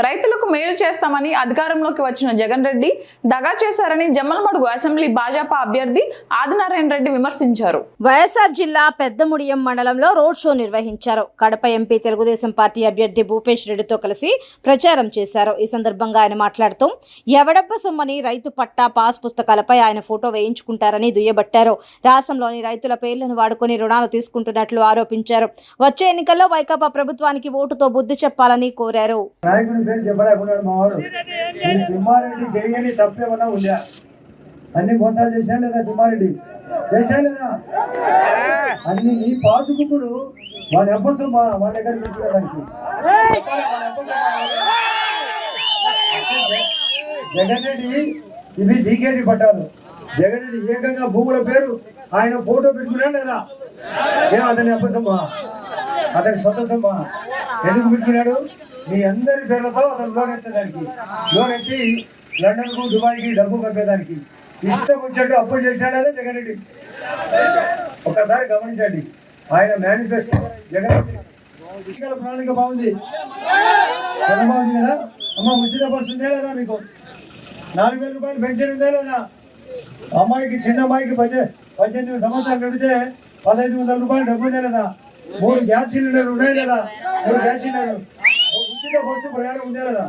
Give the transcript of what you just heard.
రైతులకు మేలు చేస్తామని అధికారంలోకి వచ్చిన జగన్ రెడ్డి దగా చేశారని జమ్మలమడుగు అసెంబ్లీ భాజపా అభ్యర్థి ఆదినారాయణ రెడ్డి విమర్శించారు. వైఎస్ఆర్ జిల్లా పెద్దముడియం మండలంలో రోడ్ షో నిర్వహించారు. కడప ఎంపీ తెలుగుదేశం పార్టీ అభ్యర్థి భూపేష్ రెడ్డితో కలిసి ప్రచారం చేశారు. ఈ సందర్భంగా ఆయన మాట్లాడుతూ ఎవడబ్బ సొమ్మని రైతు పట్టా పాస్ పుస్తకాలపై ఆయన ఫోటో వేయించుకుంటారని దుయ్యబట్టారు. రాష్ట్రంలోని రైతుల పేర్లను వాడుకొని రుణాలు తీసుకుంటున్నట్లు ఆరోపించారు. వచ్చే ఎన్నికల్లో వైకాపా ప్రభుత్వానికి ఓటుతో బుద్ధి చెప్పాలని కోరారు. అన్ని మోసాలు చేశాడు లేదా తిమ్మారెడ్డి చేశాడు లేదా అన్ని నీ పాసుకుడు వాడి అబ్బసం వాళ్ళ దగ్గర పెట్టుకోవడానికి జగన్ రెడ్డి ఇవి డీకేటీ పట్టాలు. జగన్ రెడ్డి ఏకంగా భూముల పేరు ఆయన ఫోటో పెట్టుకున్నాడు లేదా ఏం అతని అబ్బసమ్మా అతని సొంతసమ్మా ఎందుకు పెట్టుకున్నాడు? మీ అందరి పేర్లతో అతను లోన్ ఎత్తేదానికి లోన్ ఎత్తి లండన్కు దుబాయ్కి డబ్బు పంపేదానికి ఇష్టం వచ్చేట్టు అప్పులు చేశాడు అదే జగన్ రెడ్డి. ఒక్కసారి గమనించండి ఆయన మేనిఫెస్టో. జగన్ రెడ్డి ప్రణాళిక బాగుంది బాగుంది కదా అమ్మ. ఉచిత బస్సు ఉందే లేదా మీకు? 4,000 రూపాయలు పెన్షన్ ఉందే లేదా? అమ్మాయికి చిన్న అమ్మాయికి 18 సంవత్సరాలు నడితే 1,500 రూపాయలు డబ్బు ఉందే లేదా? 3 గ్యాస్ సిలిండర్లు ఉన్నాయి లేదా? 3 గ్యాస్ సిలిండర్లు. ఉచిత బస్సు ప్రయాణం ఉందే లేదా?